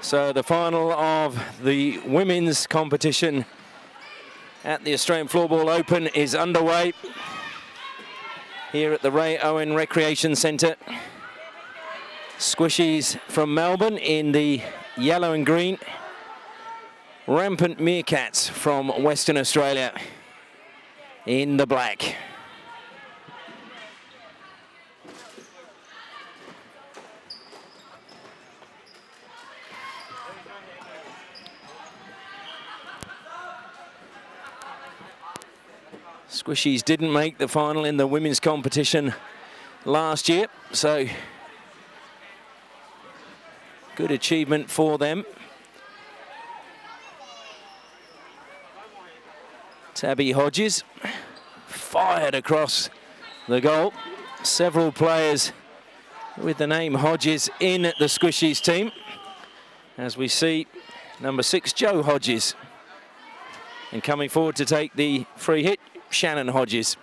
So the final of the women's competition at the Australian Floorball Open is underway here at the Ray Owen Recreation Centre. Squishies from Melbourne in the yellow and green. Rampant Meerkatz from Western Australia in the black. Squishies didn't make the final in the women's competition last year, so good achievement for them. Tabby Hodges fired across the goal. Several players with the name Hodges in the Squishies team. As we see, number 6, Joe Hodges. And coming forward to take the free hit, Shannon Hodges.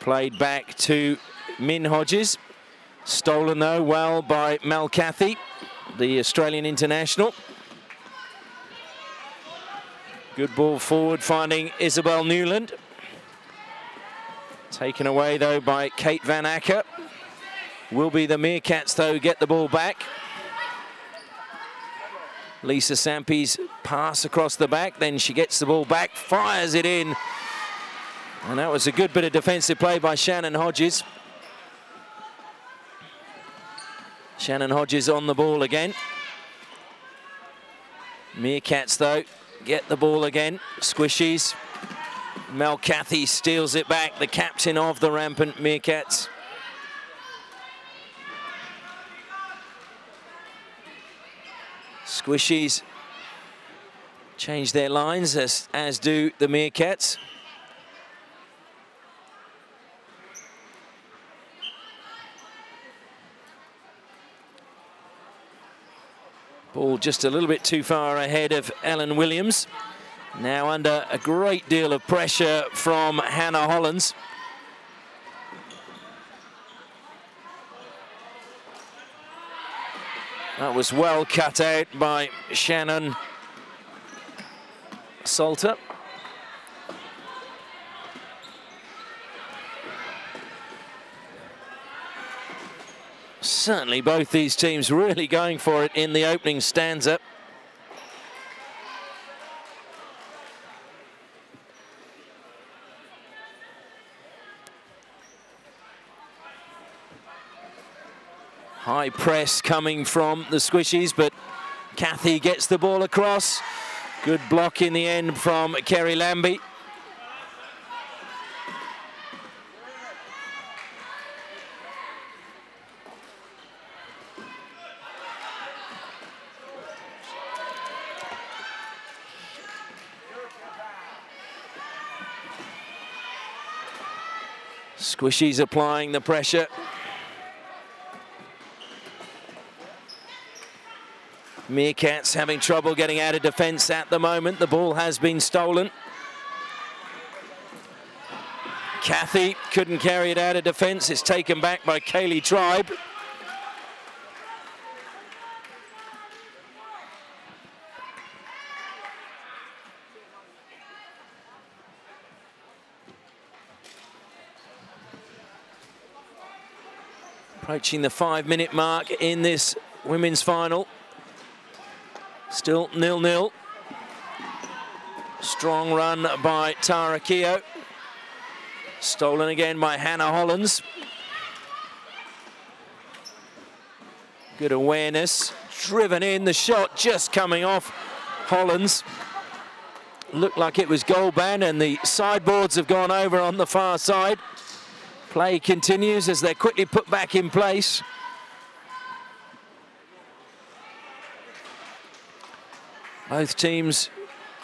Played back to Min Hodges. Stolen though well by Mel Cathy, the Australian international. Good ball forward, finding Isabel Newland. Taken away though by Kate Van Acker. Will be the Meerkatz though get the ball back. Lisa Sampi's pass across the back, then she gets the ball back, fires it in. And that was a good bit of defensive play by Shannon Hodges. Shannon Hodges on the ball again. Meerkatz though, get the ball again. Squishies. Mel Cathy steals it back, the captain of the Rampant Meerkatz. Squishies change their lines, as do the Meerkatz. Ball just a little bit too far ahead of Ellen Williams. Now under a great deal of pressure from Hannah Hollands. That was well cut out by Shannon Salter. Certainly both these teams really going for it in the opening stanza. High press coming from the Squishies, but Cathy gets the ball across. Good block in the end from Kerry Lambie. Squishies applying the pressure. Meerkatz having trouble getting out of defence at the moment. The ball has been stolen. Cathy couldn't carry it out of defence. It's taken back by Kaylee Tribe. Approaching the 5-minute mark in this women's final. Still 0-0. Strong run by Tara Keogh. Stolen again by Hannah Hollands. Good awareness. Driven in, the shot just coming off Hollands. Looked like it was goal band, and the sideboards have gone over on the far side. Play continues as they're quickly put back in place. Both teams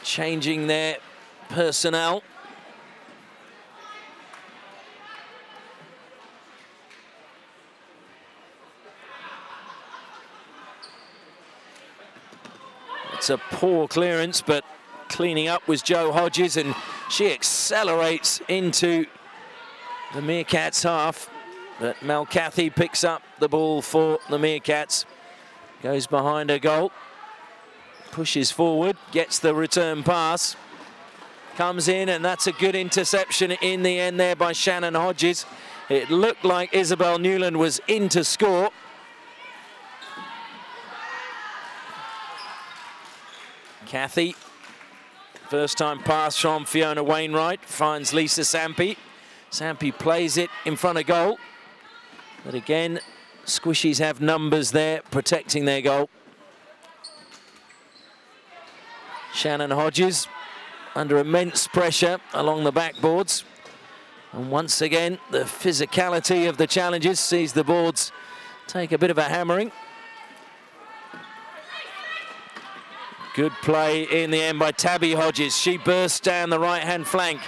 changing their personnel. It's a poor clearance, but cleaning up was Joe Hodges, and she accelerates into the Meerkatz half. But Meerkatz picks up the ball for the Meerkatz. Goes behind her goal. Pushes forward, gets the return pass. Comes in, and that's a good interception in the end there by Shannon Hodges. It looked like Isabel Newland was in to score. Cathy, first time pass from Fiona Wainwright, finds Lisa Sampi. Sampi plays it in front of goal. But again, Squishies have numbers there protecting their goal. Shannon Hodges under immense pressure along the backboards. And once again, the physicality of the challenges sees the boards take a bit of a hammering. Good play in the end by Tabby Hodges. She bursts down the right-hand flank.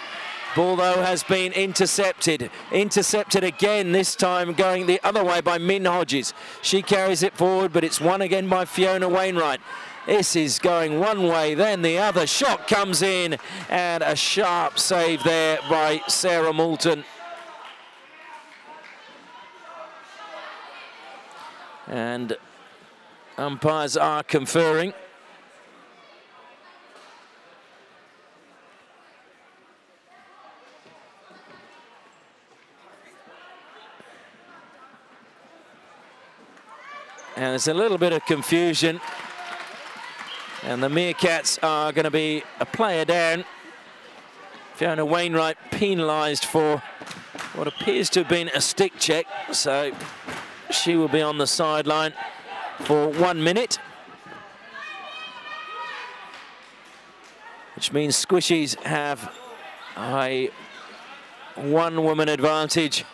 Ball, though, has been intercepted. Intercepted again, this time going the other way by Min Hodges. She carries it forward, but it's won again by Fiona Wainwright. This is going one way, then the other. Shot comes in, and a sharp save there by Sarah Moulton. And umpires are conferring. And there's a little bit of confusion. And the Meerkatz are going to be a player down. Fiona Wainwright penalised for what appears to have been a stick check. So she will be on the sideline for 1 minute. Which means Squishies have a one-woman advantage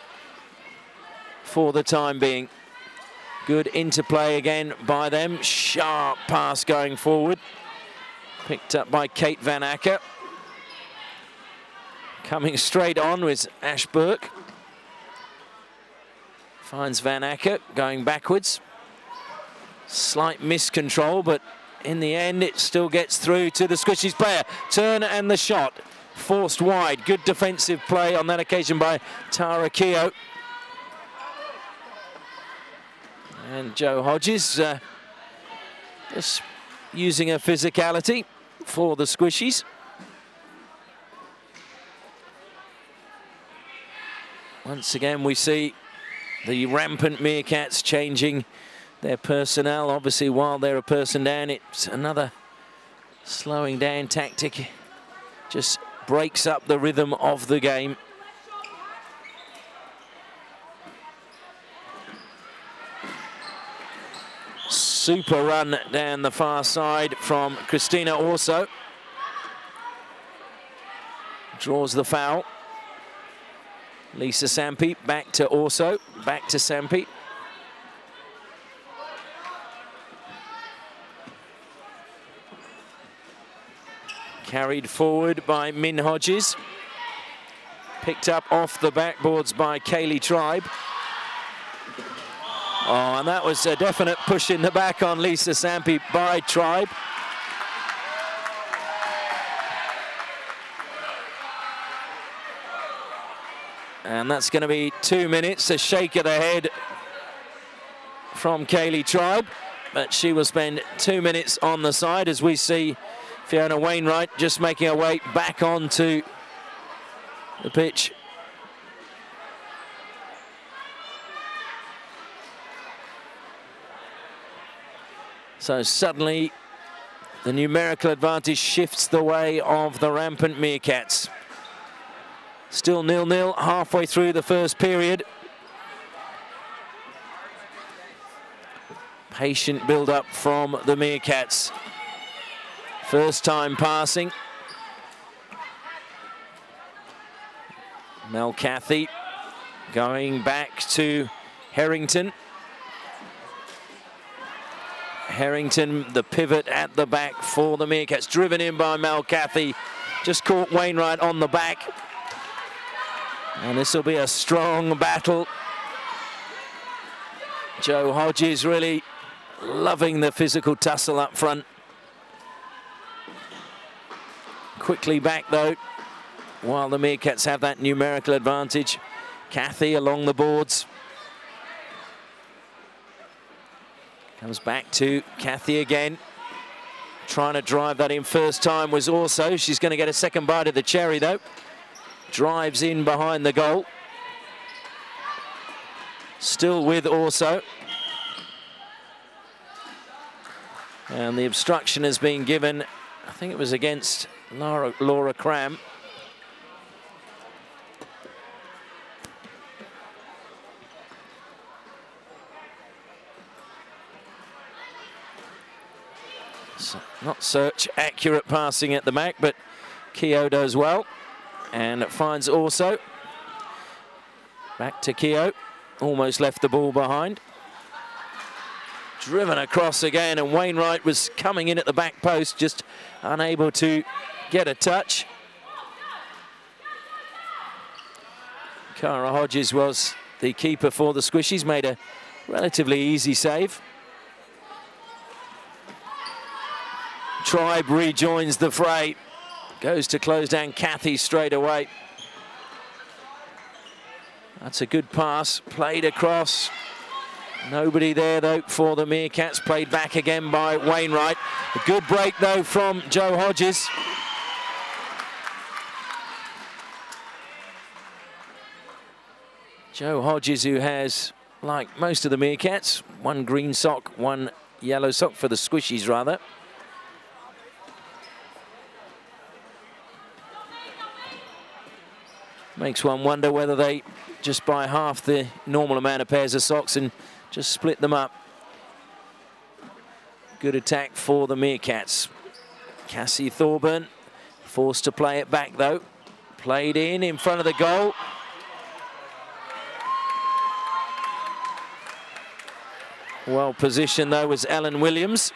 for the time being. Good interplay again by them. Sharp pass going forward. Picked up by Kate Van Acker. Coming straight on with Ash Burke. Finds Van Acker going backwards. Slight miscontrol, but in the end it still gets through to the Squishies player. Turn and the shot. Forced wide. Good defensive play on that occasion by Tara Keogh. And Jo Hodges just using her physicality for the Squishies. Once again, we see the Rampant Meerkatz changing their personnel. Obviously, while they're a person down, it's another slowing down tactic. Just breaks up the rhythm of the game. Super run down the far side from Christina Orso. Draws the foul. Lisa Sampi back to Orso, back to Sampi. Carried forward by Min Hodges. Picked up off the backboards by Kaylee Tribe. Oh, and that was a definite push in the back on Lisa Sampi by Tribe. And that's going to be 2 minutes, a shake of the head from Kaylee Tribe. But she will spend 2 minutes on the side as we see Fiona Wainwright just making her way back onto the pitch. So suddenly the numerical advantage shifts the way of the Rampant Meerkatz. Still 0-0 halfway through the first period. Patient build-up from the Meerkatz. First time passing. Meerkatz going back to Harrington. Harrington, the pivot at the back for the Meerkatz. Driven in by Meerkatz. Just caught Wainwright on the back. And this will be a strong battle. Jo Hodges really loving the physical tussle up front. Quickly back though, while the Meerkatz have that numerical advantage. Cathy along the boards. Comes back to Cathy again. Trying to drive that in first time was also. She's going to get a second bite of the cherry though. Drives in behind the goal. Still with Orso. And the obstruction has been given, I think it was against Laura Cram. So not such accurate passing at the back, but Keogh does well. And it finds Orso. Back to Keogh. Almost left the ball behind. Driven across again, and Wainwright was coming in at the back post, just unable to get a touch. Cara Hodges was the keeper for the Squishies, made a relatively easy save. Tribe rejoins the fray. Goes to close down Cathy straight away. That's a good pass, played across. Nobody there though for the Meerkatz, played back again by Wainwright. A good break though from Joe Hodges. Joe Hodges, who has, like most of the Meerkatz, one green sock, one yellow sock for the Squishies rather. Makes one wonder whether they just buy half the normal amount of pairs of socks and just split them up. Good attack for the Meerkatz. Cassie Thorburn forced to play it back though. Played in front of the goal. Well positioned though was Ellen Williams.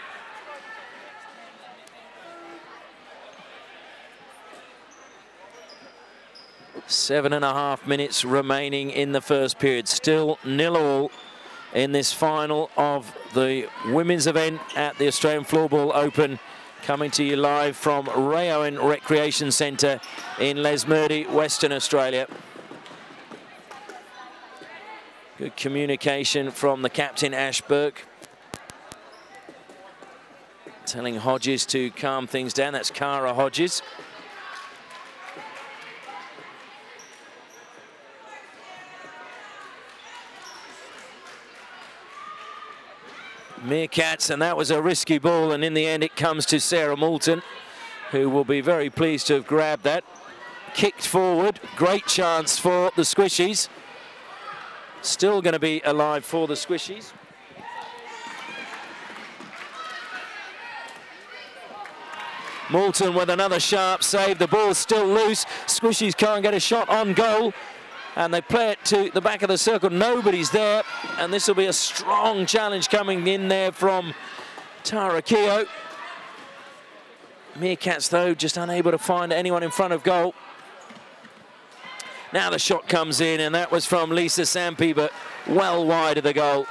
Seven and a half minutes remaining in the first period. Still 0-0 in this final of the women's event at the Australian Floorball Open. Coming to you live from Ray Owen Recreation Centre in Lesmurdie, Western Australia. Good communication from the captain, Ash Burke. Telling Hodges to calm things down. That's Cara Hodges. Meerkatz, and that was a risky ball, and in the end it comes to Sarah Moulton, who will be very pleased to have grabbed that. Kicked forward, great chance for the Squishies. Still going to be alive for the Squishies. Moulton with another sharp save. The ball's still loose. Squishies can't get a shot on goal. And they play it to the back of the circle. Nobody's there. And this will be a strong challenge coming in there from Tara Keogh. Meerkatz, though, just unable to find anyone in front of goal. Now the shot comes in, and that was from Lisa Sampi, but well wide of the goal.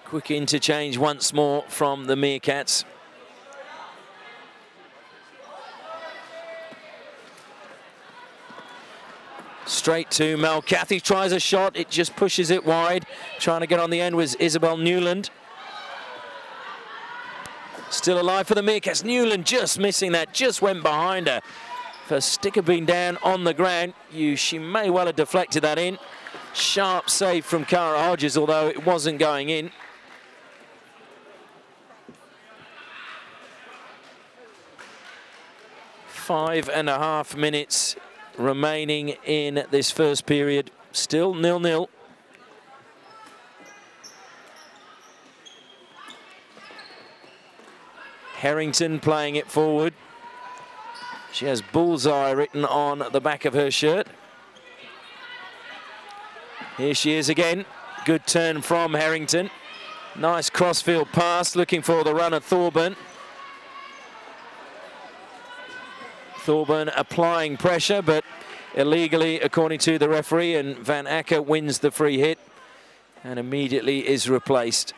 Quick interchange once more from the Meerkatz. Straight to Mel. Cathy tries a shot. It just pushes it wide. Trying to get on the end was Isabel Newland. Still alive for the Meerkatz. Newland just missing that. Just went behind her. If her stick had been down on the ground, she may well have deflected that in. Sharp save from Cara Hodges, although it wasn't going in. Five and a half minutes remaining in this first period. Still 0-0. Harrington playing it forward. She has bullseye written on the back of her shirt. Here she is again. Good turn from Harrington. Nice crossfield pass, looking for the runner Thorburn. Thorburn applying pressure, but illegally, according to the referee, and Van Acker wins the free hit and immediately is replaced.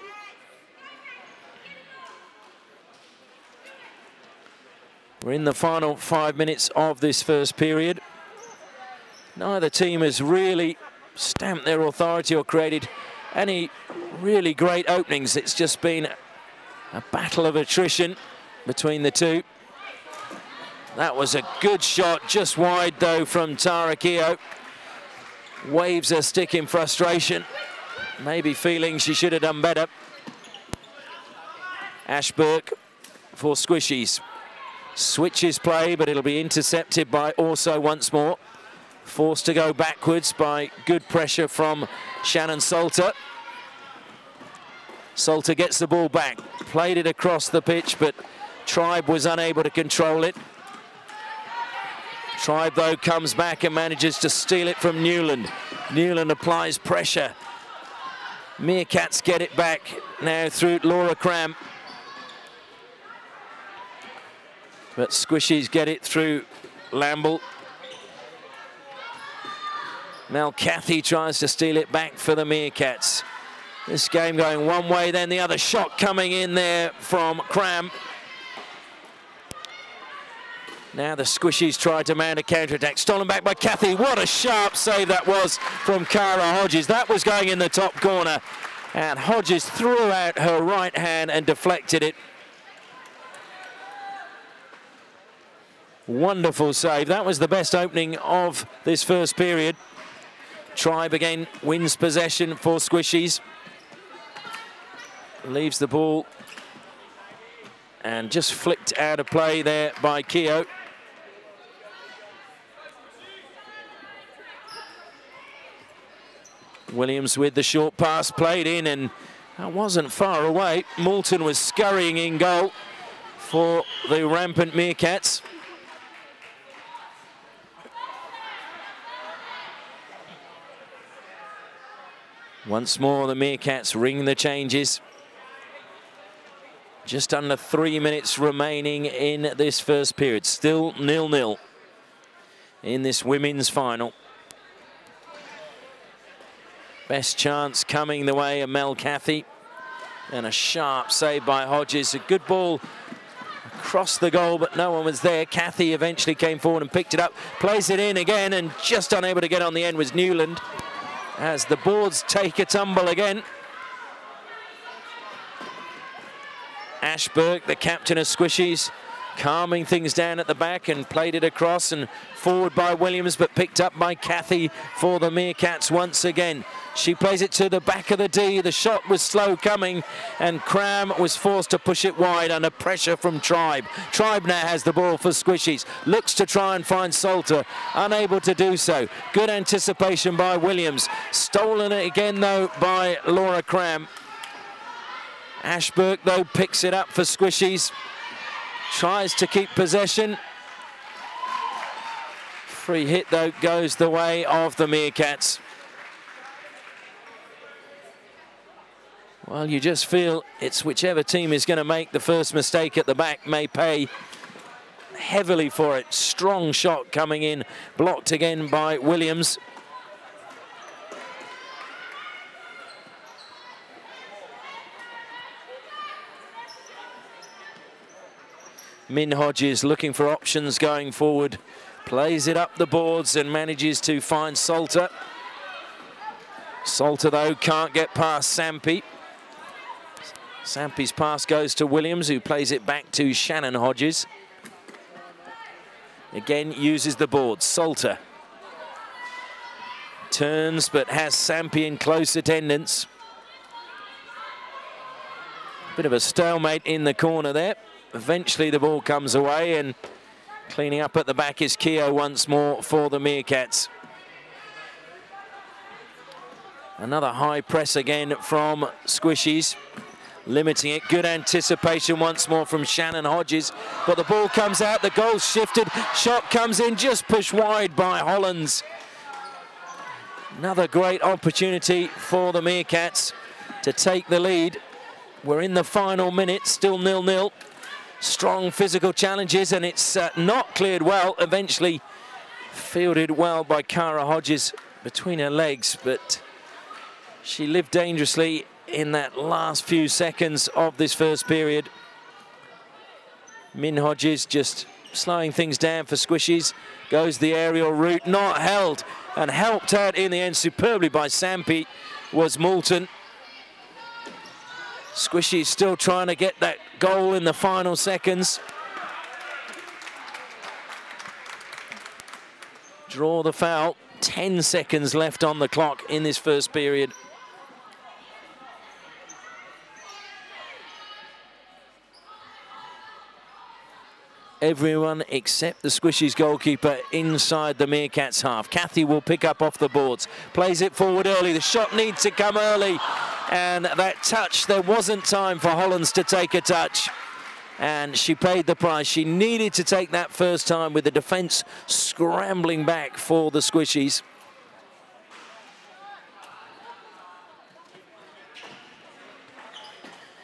We're in the final 5 minutes of this first period. Neither team has really stamped their authority or created any really great openings. It's just been a battle of attrition between the two. That was a good shot, just wide though from Tara Keogh. Waves her stick in frustration, maybe feeling she should have done better. Ashburke for Squishies. Switches play, but it'll be intercepted by Orso once more. Forced to go backwards by good pressure from Shannon Salter. Salter gets the ball back, played it across the pitch, but Tribe was unable to control it. Tribe, though, comes back and manages to steal it from Newland. Newland applies pressure. Meerkatz get it back now through Laura Cram. But Squishies get it through Lamble. Mel Cathy tries to steal it back for the Meerkatz. This game going one way, then the other. Shot coming in there from Cram. Now the Squishies try to mount a counter-attack. Stolen back by Cathy. What a sharp save that was from Cara Hodges. That was going in the top corner. And Hodges threw out her right hand and deflected it. Wonderful save. That was the best opening of this first period. Tribe again wins possession for Squishies. Leaves the ball and just flicked out of play there by Keogh. Williams with the short pass played in, and that wasn't far away. Moulton was scurrying in goal for the Rampant Meerkatz. Once more, the Meerkatz ring the changes. Just under 3 minutes remaining in this first period. Still 0-0 in this women's final. Best chance coming the way of Mel Cathy. And a sharp save by Hodges. A good ball across the goal, but no one was there. Cathy eventually came forward and picked it up. Plays it in again, and just unable to get on the end was Newland. As the boards take a tumble again. Ashburke, the captain of Squishies, calming things down at the back and played it across and forward by Williams, but picked up by Cathy for the Meerkatz once again. She plays it to the back of the D. The shot was slow coming, and Cram was forced to push it wide under pressure from Tribe. Tribe now has the ball for Squishies. Looks to try and find Salter. Unable to do so. Good anticipation by Williams. Stolen it again, though, by Laura Cram. Ashburke, though, picks it up for Squishies. Tries to keep possession. Free hit, though, goes the way of the Meerkatz. Well, you just feel it's whichever team is going to make the first mistake at the back may pay heavily for it. Strong shot coming in, blocked again by Williams. Min Hodges looking for options going forward. Plays it up the boards and manages to find Salter. Salter, though, can't get past Sampi. Sampi's pass goes to Williams, who plays it back to Shannon Hodges. Again, uses the board. Salter turns, but has Sampi in close attendance. Bit of a stalemate in the corner there. Eventually the ball comes away, and cleaning up at the back is Keogh once more for the Meerkatz. Another high press again from Squishies. Limiting it. Good anticipation once more from Shannon Hodges, but the ball comes out, the goal's shifted, shot comes in, just pushed wide by Hollands. Another great opportunity for the Meerkatz to take the lead. We're in the final minute, still 0-0. Strong physical challenges, and it's not cleared well. Eventually fielded well by Cara Hodges between her legs, but she lived dangerously in that last few seconds of this first period. Min Hodges just slowing things down for Squishies. Goes the aerial route, not held, and helped out in the end superbly by Sampi was Moulton. Squishies still trying to get that goal in the final seconds. Draw the foul. 10 seconds left on the clock in this first period. Everyone except the Squishies goalkeeper inside the Meerkatz half. Kathy will pick up off the boards. Plays it forward early. The shot needs to come early. And that touch, there wasn't time for Hollands to take a touch. And she paid the price. She needed to take that first time with the defence scrambling back for the Squishies.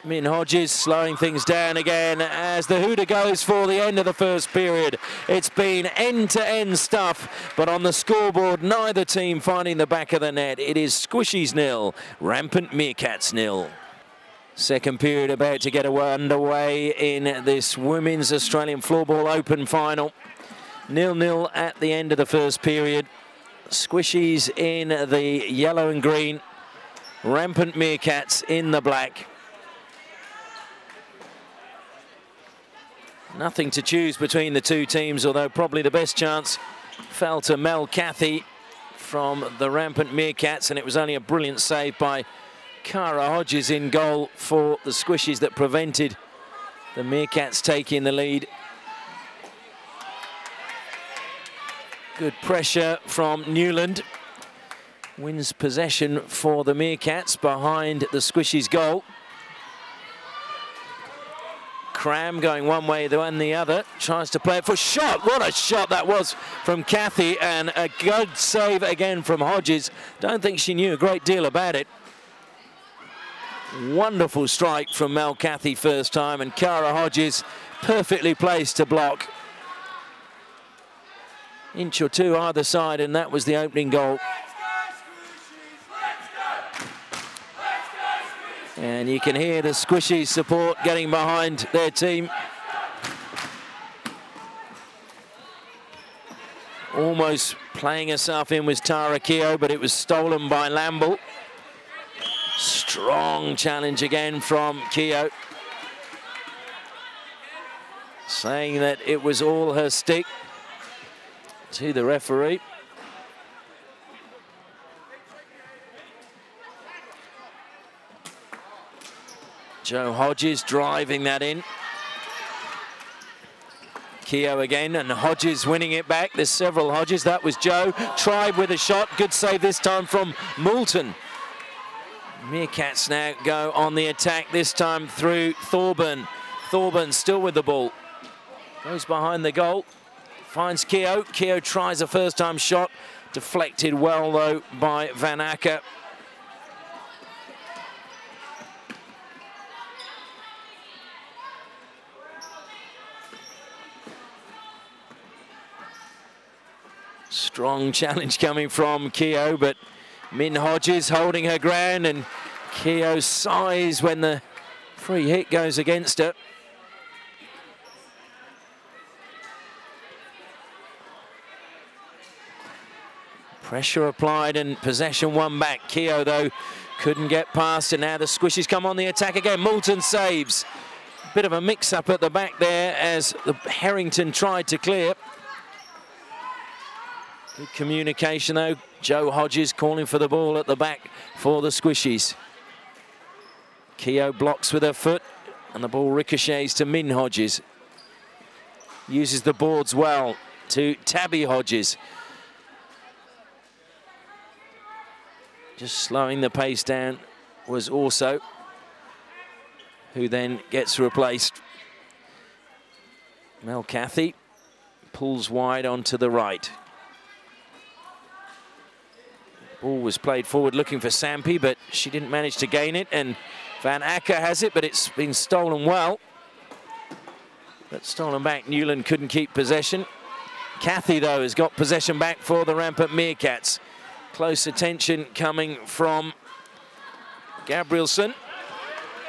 Min Hodges slowing things down again as the hooter goes for the end of the first period. It's been end-to-end stuff, but on the scoreboard, neither team finding the back of the net. It is Squishies 0, Rampant Meerkatz 0. Second period about to get underway in this Women's Australian Floorball Open final. 0-0 at the end of the first period. Squishies in the yellow and green. Rampant Meerkatz in the black. Nothing to choose between the two teams, although probably the best chance fell to Mel Cathy from the Rampant Meerkatz, and it was only a brilliant save by Cara Hodges in goal for the Squishies that prevented the Meerkatz taking the lead. Good pressure from Newland. Wins possession for the Meerkatz behind the Squishies goal. Cram going one way and the other, tries to play it for shot. What a shot that was from Cathy, and a good save again from Hodges. Don't think she knew a great deal about it. Wonderful strike from Mel Cathy first time, and Cara Hodges perfectly placed to block. Inch or two either side, and that was the opening goal. And you can hear the Squishies support getting behind their team. Almost playing herself in was Tara Keogh, but it was stolen by Lamble. Strong challenge again from Keogh, saying that it was all her stick to the referee. Joe Hodges driving that in. Keogh again, and Hodges winning it back. There's several Hodges. That was Joe. Tried with a shot. Good save this time from Moulton. Meerkatz now go on the attack, this time through Thorburn. Thorburn still with the ball. Goes behind the goal. Finds Keogh. Keogh tries a first-time shot. Deflected well, though, by Van Acker. Strong challenge coming from Keogh, but Min Hodges holding her ground, and Keogh sighs when the free hit goes against her. Pressure applied and possession won back. Keogh, though, couldn't get past, and now the Squishies come on the attack again. Moulton saves. Bit of a mix-up at the back there as the Harrington tried to clear. Good communication, though. Joe Hodges calling for the ball at the back for the Squishies. Keogh blocks with her foot, and the ball ricochets to Min Hodges. Uses the boards well to Tabby Hodges. Just slowing the pace down was also, who then gets replaced. Mel Cathy pulls wide onto the right. Ball was played forward looking for Sampi, but she didn't manage to gain it, and Van Acker has it, but it's been stolen well. But stolen back, Newland couldn't keep possession. Cathy, though, has got possession back for the Rampant Meerkatz. Close attention coming from Gabrielson.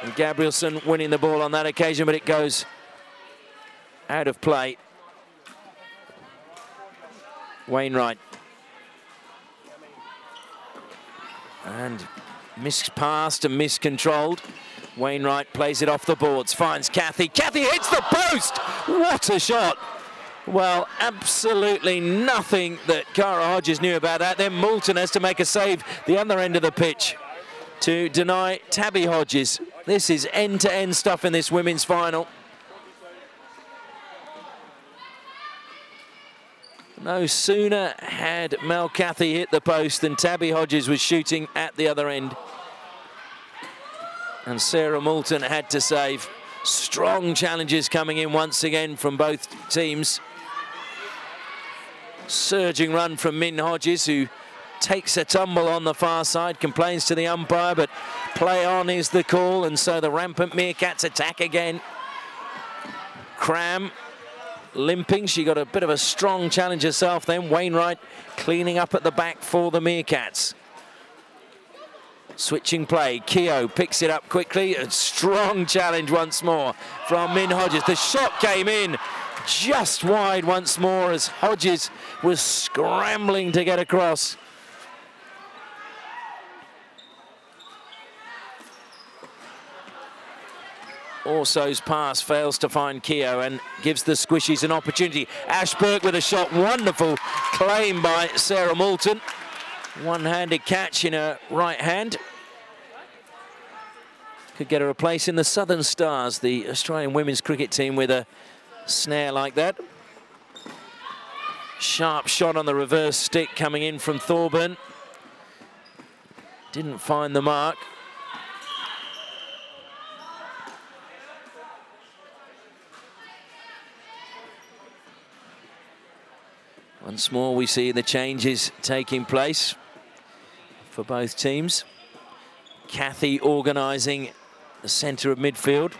And Gabrielson winning the ball on that occasion, but it goes out of play. Wainwright. And mispassed and miscontrolled. Wainwright plays it off the boards, finds Cathy. Cathy hits the post! What a shot! Well, absolutely nothing that Cara Hodges knew about that. Then Moulton has to make a save the other end of the pitch to deny Tabby Hodges. This is end-to-end stuff in this women's final. No sooner had Mel Cathy hit the post than Tabby Hodges was shooting at the other end. And Sarah Moulton had to save. Strong challenges coming in once again from both teams. Surging run from Min Hodges, who takes a tumble on the far side, complains to the umpire, but play on is the call, and so the Rampant Meerkatz attack again. Cram limping, she got a bit of a strong challenge herself then. Wainwright cleaning up at the back for the Meerkatz. Switching play, Keogh picks it up quickly. A strong challenge once more from Min Hodges. The shot came in just wide once more as Hodges was scrambling to get across. Orso's pass fails to find Keogh and gives the Squishies an opportunity. Ashburke with a shot, wonderful claim by Sarah Moulton. One-handed catch in her right hand. Could get her a place in the Southern Stars, the Australian women's cricket team, with a snare like that. Sharp shot on the reverse stick coming in from Thorburn. Didn't find the mark. Once more we see the changes taking place for both teams. Cathy organising the centre of midfield.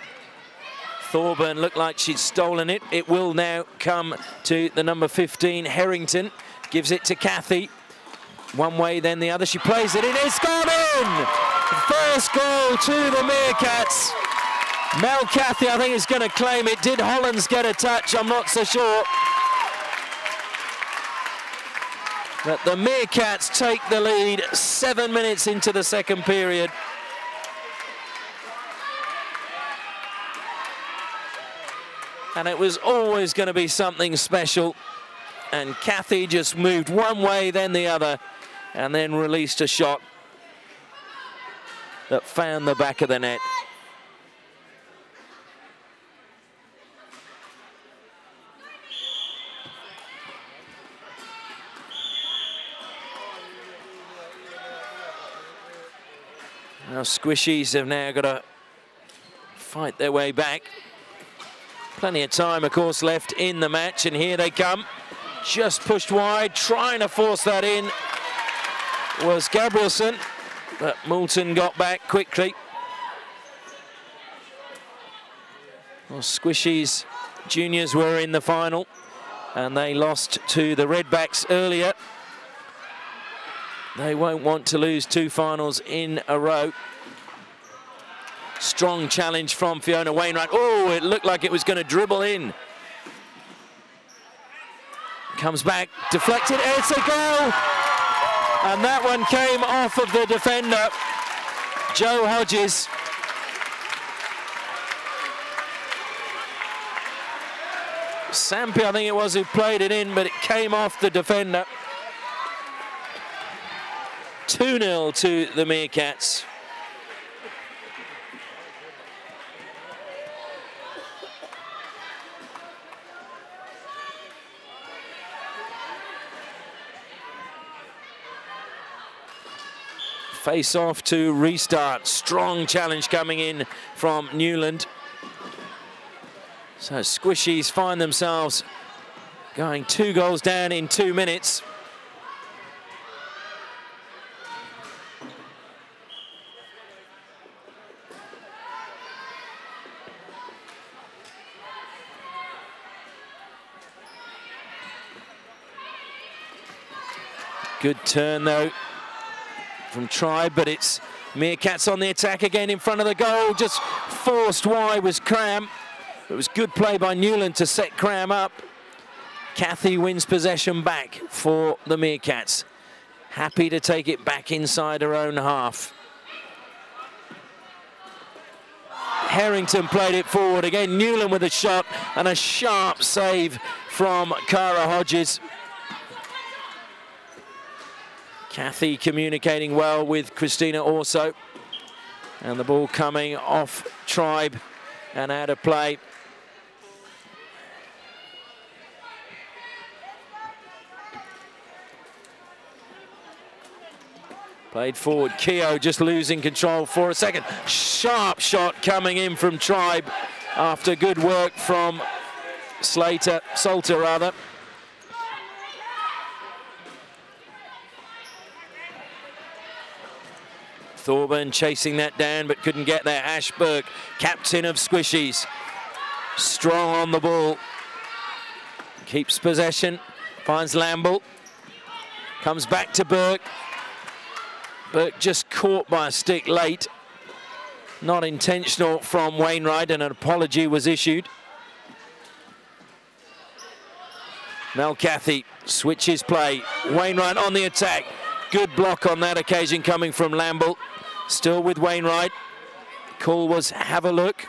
Thorburn looked like she'd stolen it. It will now come to the number 15, Harrington. Gives it to Cathy. One way, then the other. She plays it in. It's gone in! First goal to the Meerkatz. Mel Cathy, I think, is going to claim it. Did Hollands get a touch? I'm not so sure. But the Meerkatz take the lead 7 minutes into the second period. And it was always going to be something special. And Cathy just moved one way, then the other, and then released a shot that found the back of the net. Now Squishies have now got to fight their way back. Plenty of time, of course, left in the match, and here they come. Just pushed wide, trying to force that in was Gabrielson, but Moulton got back quickly. Well, Squishies juniors were in the final, and they lost to the Redbacks earlier. They won't want to lose 2 finals in a row. Strong challenge from Fiona Wainwright. Oh, it looked like it was going to dribble in. Comes back, deflected, it's a goal! And that one came off of the defender, Jo Hodges. Sampi, I think it was, who played it in, but it came off the defender. 2-0 to the Meerkatz. Face off to restart. Strong challenge coming in from Newland. So Squishies find themselves going 2 goals down in 2 minutes. Good turn though from Tribe, but it's Meerkatz on the attack again in front of the goal. Just forced wide was Cram. It was good play by Newland to set Cram up. Cathy wins possession back for the Meerkatz. Happy to take it back inside her own half. Harrington played it forward again. Newland with a shot and a sharp save from Cara Hodges. Cathy communicating well with Christina also. And the ball coming off Tribe and out of play. Played forward, Keogh just losing control for a second. Sharp shot coming in from Tribe after good work from Salter. Thorburn chasing that down but couldn't get there. Ash Burke, captain of Squishies, strong on the ball. Keeps possession, finds Lamble. Comes back to Burke. Burke just caught by a stick late. Not intentional from Wainwright, and an apology was issued. Mel Cathy switches play. Wainwright on the attack. Good block on that occasion coming from Lamble. Still with Wainwright. Call was have a look.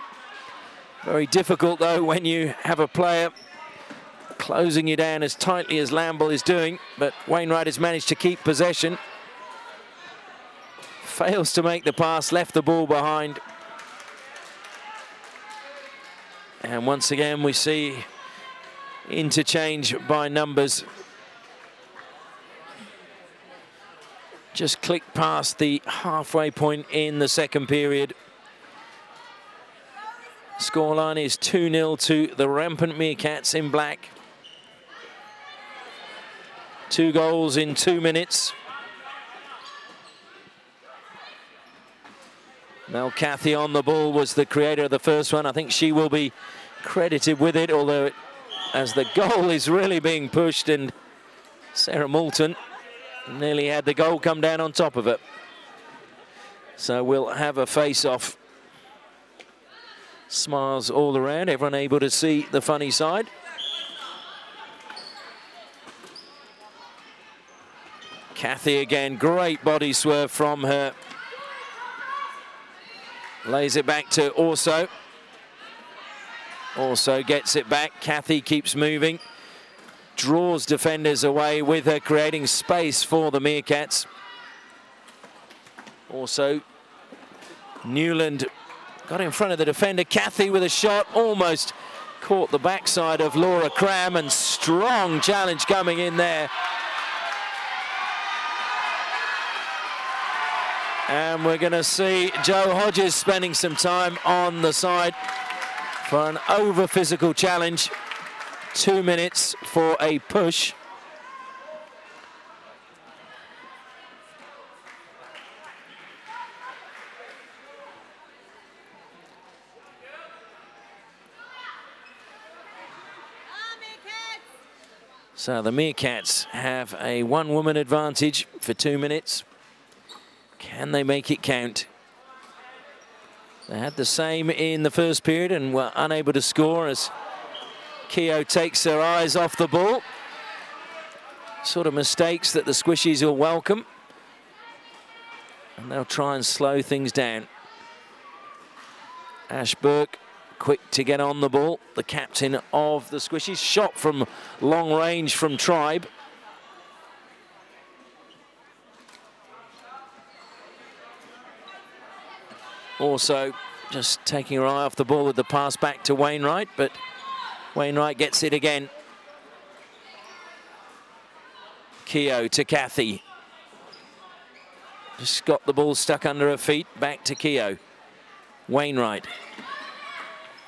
Very difficult though when you have a player closing you down as tightly as Lamble is doing, but Wainwright has managed to keep possession. Fails to make the pass, left the ball behind. And once again we see interchange by numbers. Just clicked past the halfway point in the second period. Scoreline is 2-0 to the Rampant Meerkatz in black. 2 goals in 2 minutes. Mel Cathy on the ball was the creator of the first one. I think she will be credited with it, although as the goal is really being pushed, and Sarah Moulton nearly had the goal come down on top of it. So we'll have a face-off. Smiles all around, everyone able to see the funny side. Cathy again, great body swerve from her. Lays it back to Orso. Orso gets it back. Cathy keeps moving. Draws defenders away with her, creating space for the Meerkatz. Also, Newland got in front of the defender. Cathy with a shot, almost caught the backside of Laura Cram, and strong challenge coming in there. And we're going to see Jo Hodges spending some time on the side for an over-physical challenge. 2 minutes for a push. So the Meerkatz have a one-woman advantage for 2 minutes. Can they make it count? They had the same in the first period and were unable to score as Keogh takes her eyes off the ball. Sort of mistakes that the Squishies will welcome. And they'll try and slow things down. Ash Burke, quick to get on the ball. The captain of the Squishies. Shot from long range from Tribe. Also just taking her eye off the ball with the pass back to Wainwright, but Wainwright gets it again. Keogh to Cathy. Just got the ball stuck under her feet, back to Keogh. Wainwright.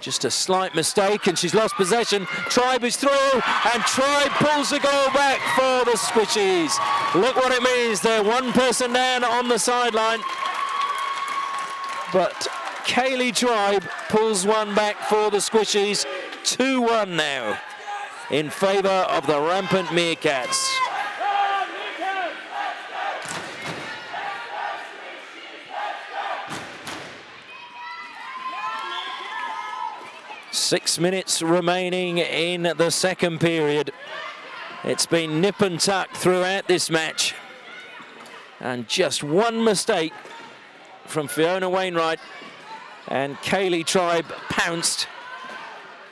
Just a slight mistake and she's lost possession. Tribe is through and Tribe pulls the goal back for the Squishies. Look what it means, they're one person down on the sideline. But Kaylee Tribe pulls one back for the Squishies. 2-1 now in favour of the Rampant Meerkatz. Six minutes remaining in the second period. It's been nip and tuck throughout this match. And just one mistake from Fiona Wainwright, and Kaylee Tribe pounced,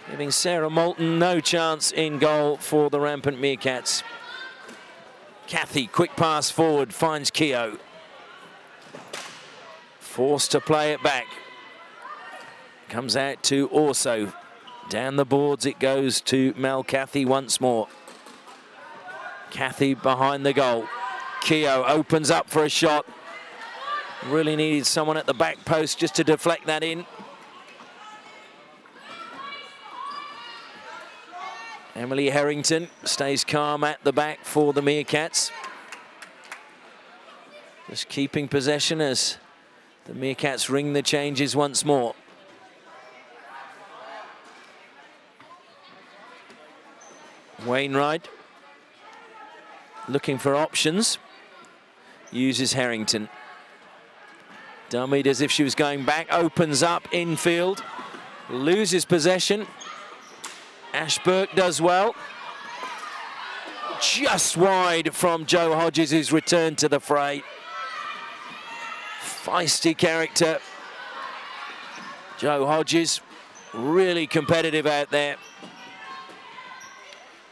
giving Sarah Moulton no chance in goal for the Rampant Meerkatz. Kathy, quick pass forward, finds Keogh. Forced to play it back. Comes out to Orso. Down the boards it goes to Mel Kathy once more. Kathy behind the goal. Keogh opens up for a shot. Really needed someone at the back post just to deflect that in. Emily Harrington stays calm at the back for the Meerkatz. Just keeping possession as the Meerkatz ring the changes once more. Wainwright looking for options. Uses Harrington. Dummied as if she was going back. Opens up infield. Loses possession. Ash Burke does well. Just wide from Joe Hodges, who's returned to the fray. Feisty character. Joe Hodges, really competitive out there.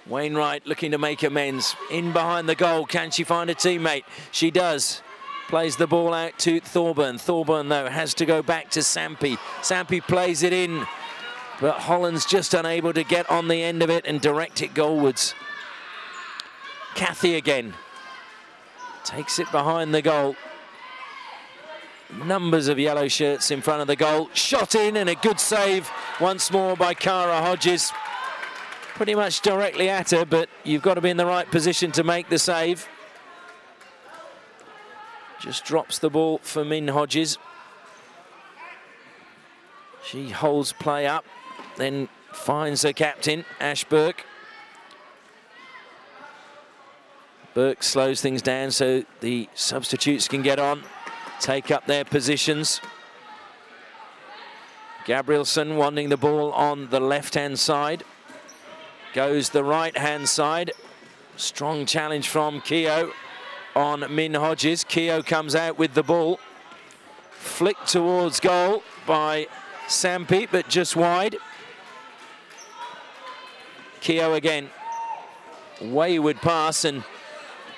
Wainwright looking to make amends. In behind the goal, can she find a teammate? She does. Plays the ball out to Thorburn. Thorburn, though, has to go back to Sampi. Sampi plays it in, but Holland's just unable to get on the end of it and direct it goalwards. Kathy again. Takes it behind the goal. Numbers of yellow shirts in front of the goal. Shot in, and a good save once more by Cara Hodges. Pretty much directly at her, but you've got to be in the right position to make the save. Just drops the ball for Min Hodges. She holds play up, then finds her captain, Ash Burke. Burke slows things down so the substitutes can get on, take up their positions. Gabrielson wanting the ball on the left-hand side. Goes the right-hand side. Strong challenge from Keogh on Min Hodges. Keogh comes out with the ball. Flicked towards goal by Sampi, but just wide. Keogh again. Wayward pass, and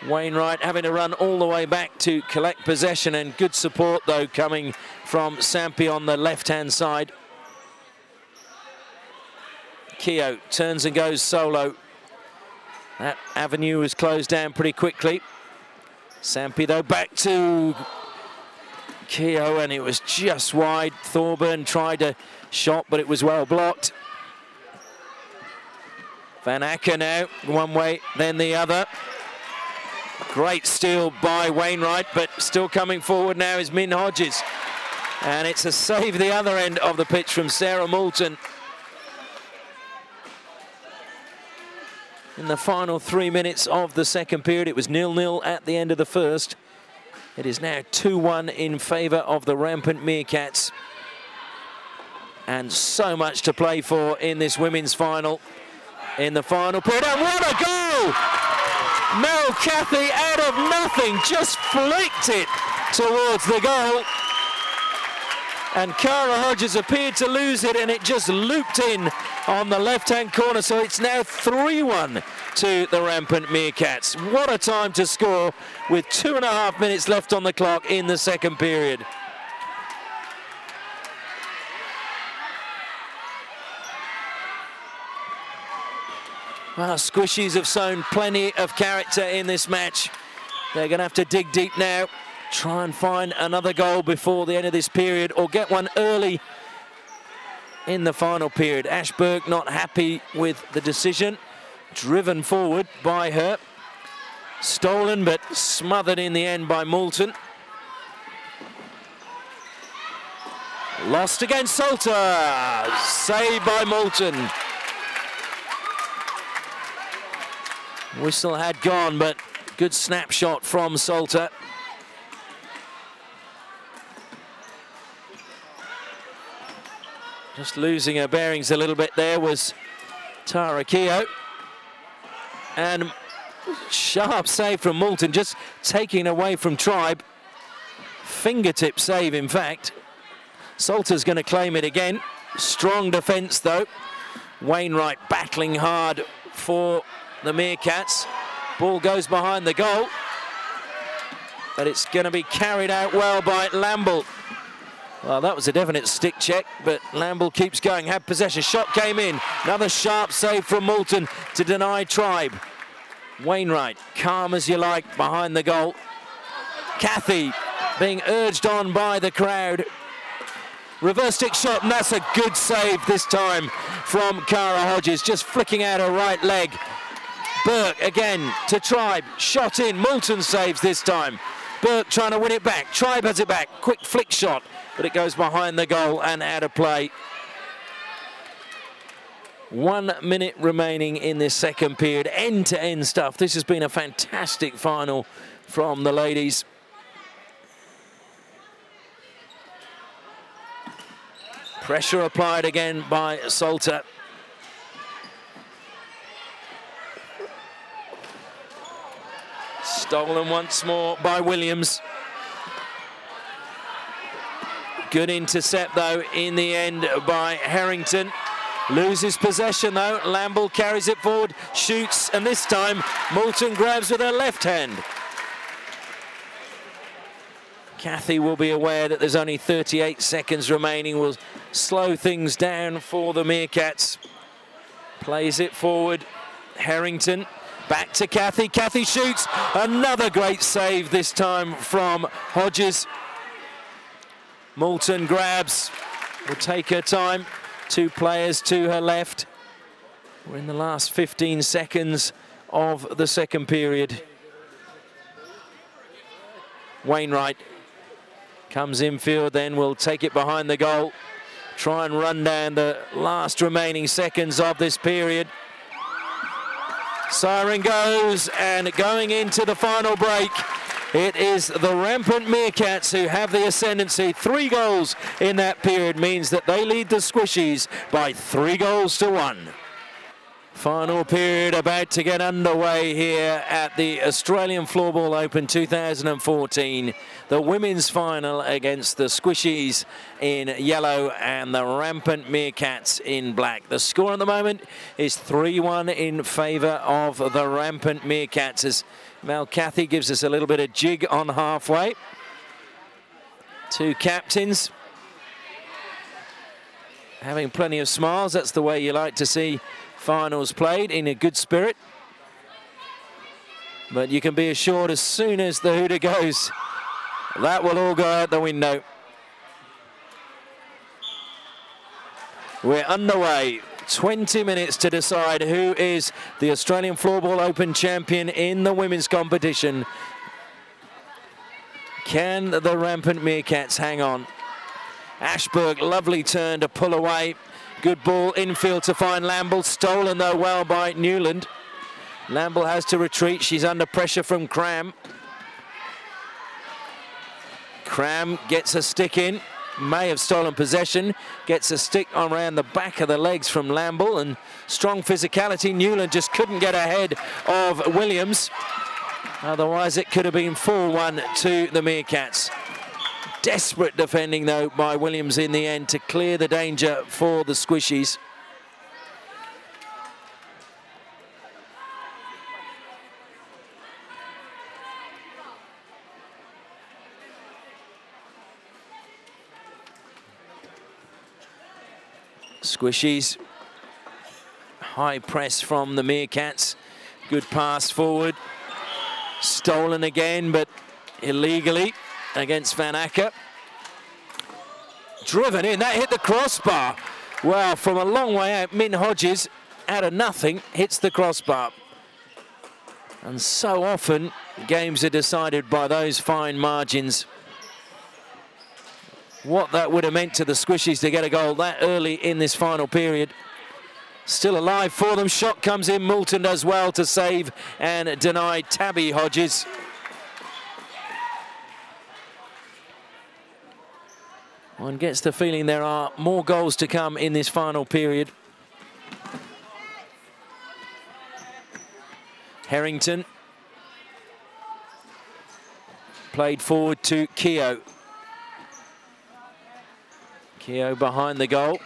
Wainwright having to run all the way back to collect possession, and good support, though, coming from Sampi on the left-hand side. Keogh turns and goes solo. That avenue was closed down pretty quickly. Sampi, though, back to Keogh, and it was just wide. Thorburn tried a shot, but it was well blocked. Van Acker now, one way, then the other. Great steal by Wainwright, but still coming forward now is Min Hodges. And it's a save the other end of the pitch from Sarah Moulton. In the final 3 minutes of the second period, it was 0-0 at the end of the first. It is now 2-1 in favour of the Rampant Meerkatz. And so much to play for in this women's final. In the final period, and what a goal! Mel Cathy out of nothing just flicked it towards the goal. And Cara Hodges appeared to lose it, and it just looped in on the left-hand corner. So it's now 3-1 to the Rampant Meerkatz. What a time to score with 2.5 minutes left on the clock in the second period. Well, Squishies have shown plenty of character in this match. They're going to have to dig deep now, try and find another goal before the end of this period, or get one early in the final period. Ash Burke not happy with the decision, driven forward by her. Stolen but smothered in the end by Moulton. Lost against Salter, saved by Moulton. Whistle had gone, but good snapshot from Salter. Just losing her bearings a little bit there was Tara Keogh. And Sharp save from Moulton, just taking away from Tribe. Fingertip save, in fact. Salter's going to claim it again. Strong defence, though. Wainwright battling hard for the Meerkatz. Ball goes behind the goal. But it's going to be carried out well by Lamble. Well, that was a definite stick check, but Lamble keeps going. Had possession. Shot came in. Another sharp save from Moulton to deny Tribe. Wainwright, calm as you like, behind the goal. Cathy being urged on by the crowd. Reverse stick shot, and that's a good save this time from Cara Hodges, just flicking out her right leg. Burke again to Tribe, shot in. Moulton saves this time. Burke trying to win it back. Tribe has it back. Quick flick shot, but it goes behind the goal and out of play. 1 minute remaining in this second period. End-to-end stuff. This has been a fantastic final from the ladies. Pressure applied again by Salter. Stolen once more by Williams. Good intercept, though, in the end by Harrington. Loses possession, though. Lamble carries it forward, shoots, and this time Moulton grabs with her left hand. Cathy will be aware that there's only 38 seconds remaining. Will slow things down for the Meerkatz. Plays it forward. Harrington back to Cathy. Cathy shoots. Another great save this time from Hodges. Moulton grabs. Will take her time. 2 players to her left. We're in the last 15 seconds of the second period. Wainwright comes infield, then will take it behind the goal. Try and run down the last remaining seconds of this period. Siren goes, and going into the final break, it is the Rampant Meerkatz who have the ascendancy. 3 goals in that period means that they lead the Squishies by 3-1. Final period about to get underway here at the Australian Floorball Open 2014. The women's final against the Squishies in yellow and the Rampant Meerkatz in black. The score at the moment is 3-1 in favour of the Rampant Meerkatz, as Mel Cathy gives us a little bit of jig on halfway. 2 captains having plenty of smiles. That's the way you like to see finals played, in a good spirit. But you can be assured, as soon as the hooter goes, that will all go out the window. We're underway. 20 minutes to decide who is the Australian Floorball Open champion in the women's competition. Can the Rampant Meerkatz hang on? Ashberg, lovely turn to pull away. Good ball infield to find Lamble. Stolen, though, well by Newland. Lamble has to retreat. She's under pressure from Cram. Cram gets a stick in. May have stolen possession. Gets a stick around the back of the legs from Lamble, and strong physicality. Newland just couldn't get ahead of Williams. Otherwise, it could have been 4-1 to the Meerkatz. Desperate defending, though, by Williams in the end to clear the danger for the Squishies. Squishies. High press from the Meerkatz. Good pass forward. Stolen again, but illegally against Van Acker. Driven in, that hit the crossbar. Well, from a long way out, Min Hodges, out of nothing, hits the crossbar. And so often, games are decided by those fine margins. What that would have meant to the Squishies to get a goal that early in this final period. Still alive for them. Shot comes in. Moulton does well to save and deny Tabby Hodges. One gets the feeling there are more goals to come in this final period. Harrington Played forward to Keogh. Keogh behind the goal.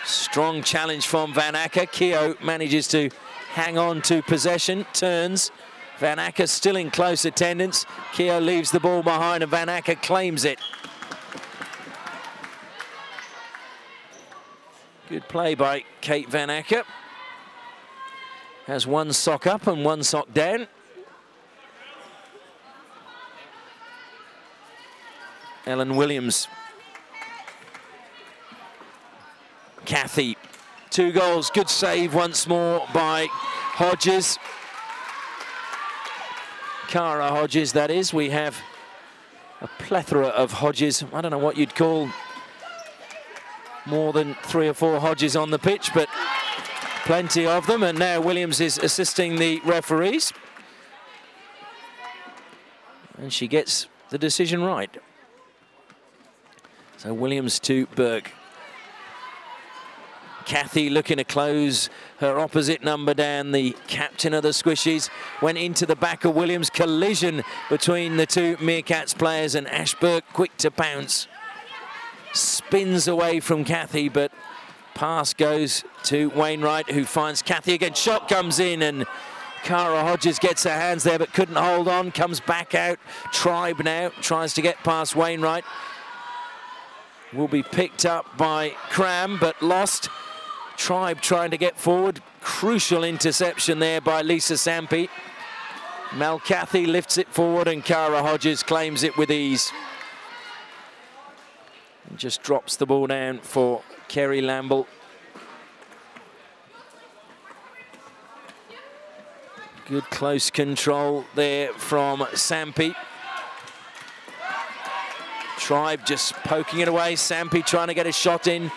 Strong challenge from Van Acker. Keogh manages to hang on to possession, turns. Van Acker still in close attendance. Keogh leaves the ball behind and Van Acker claims it. Good play by Kate Van Acker. Has one sock up and one sock down. Ellen Williams. Cathy. 2 goals. Good save once more by Hodges. Cara Hodges, that is. We have a plethora of Hodges. I don't know what you'd call more than 3 or 4 Hodges on the pitch, but plenty of them. And now Williams is assisting the referees. And she gets the decision right. So Williams to Burke. Cathy looking to close her opposite number down. The captain of the Squishies went into the back of Williams. Collision between the 2 Meerkatz players, and Ash Burke quick to pounce. Spins away from Cathy, but pass goes to Wainwright, who finds Cathy again. Shot comes in and Cara Hodges gets her hands there but couldn't hold on. Comes back out. Tribe now tries to get past Wainwright. Will be picked up by Cram but lost. Tribe trying to get forward. Crucial interception there by Lisa Sampi. Mel Cathy lifts it forward and Cara Hodges claims it with ease. And just drops the ball down for Kerry Lamble. Good close control there from Sampi. Tribe just poking it away. Sampi trying to get a shot in.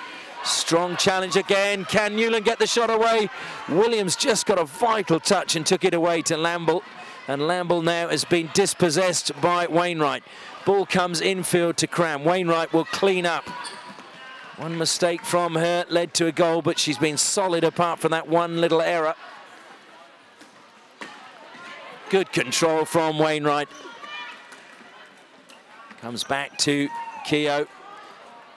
Strong challenge again. Can Newland get the shot away? Williams just got a vital touch and took it away to Lamble. And Lamble now has been dispossessed by Wainwright. Ball comes infield to Cram. Wainwright will clean up. One mistake from her led to a goal, but she's been solid apart from that one little error. Good control from Wainwright. Comes back to Keogh.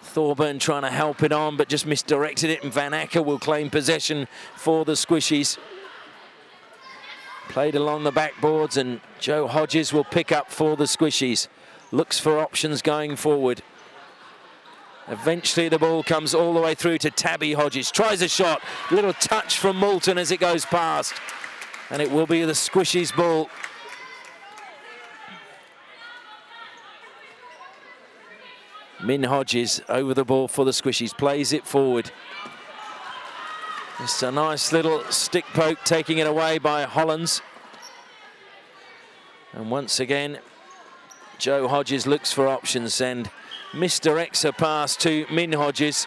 Thorburn trying to help it on, but just misdirected it, and Van Acker will claim possession for the Squishies. Played along the backboards, and Joe Hodges will pick up for the Squishies. Looks for options going forward. Eventually the ball comes all the way through to Tabby Hodges. Tries a shot, little touch from Moulton as it goes past. And it will be the Squishies' ball. Min Hodges over the ball for the Squishies, plays it forward. Just a nice little stick poke, taking it away by Hollands. And once again, Joe Hodges looks for options and misdirects a pass to Min Hodges.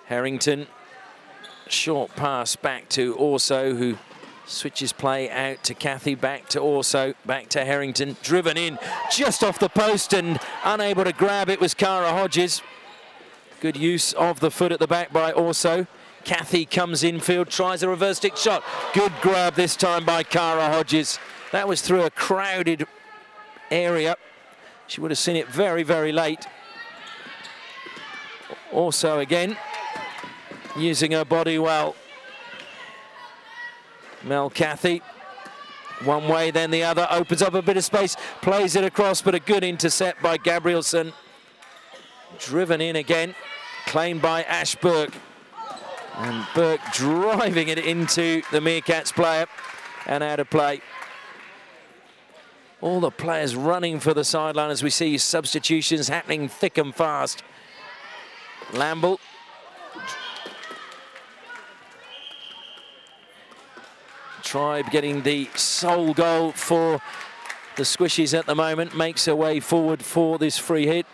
Harrington, short pass back to Orso, who switches play out to Cathy, back to Orso, back to Harrington, driven in just off the post and unable to grab it was Cara Hodges. Good use of the foot at the back by Orso. Cathy comes infield, tries a reverse stick shot. Good grab this time by Cara Hodges. That was through a crowded area. She would have seen it very, very late. Orso again, using her body well. Mel Cathy, one way then the other, opens up a bit of space, plays it across, but a good intercept by Gabrielson. Driven in again, claimed by Ash Burke. And Burke driving it into the Meerkatz player and out of play. All the players running for the sideline as we see substitutions happening thick and fast. Lamble. Tribe getting the sole goal for the Squishies at the moment, makes her way forward for this free hit.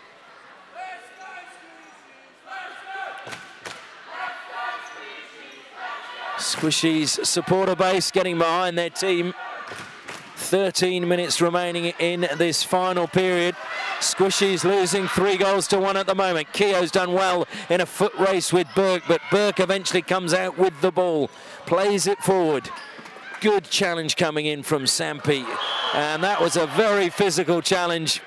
Squishies supporter base getting behind their team. 13 minutes remaining in this final period. Squishies losing 3-1 at the moment. Keogh's done well in a foot race with Burke, but Burke eventually comes out with the ball, plays it forward. Good challenge coming in from Sampi, and that was a very physical challenge.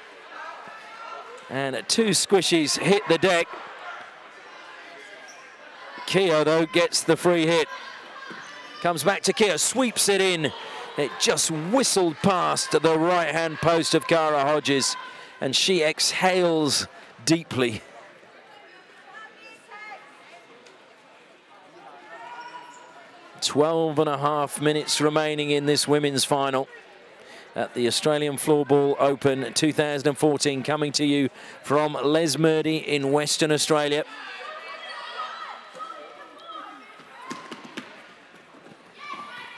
And 2 Squishies hit the deck. Keogh, though, gets the free hit. Comes back to Keogh, sweeps it in. It just whistled past the right-hand post of Cara Hodges, and she exhales deeply. .5 minutes remaining in this women's final at the Australian Floorball Open 2014, coming to you from Lesmurdie in Western Australia.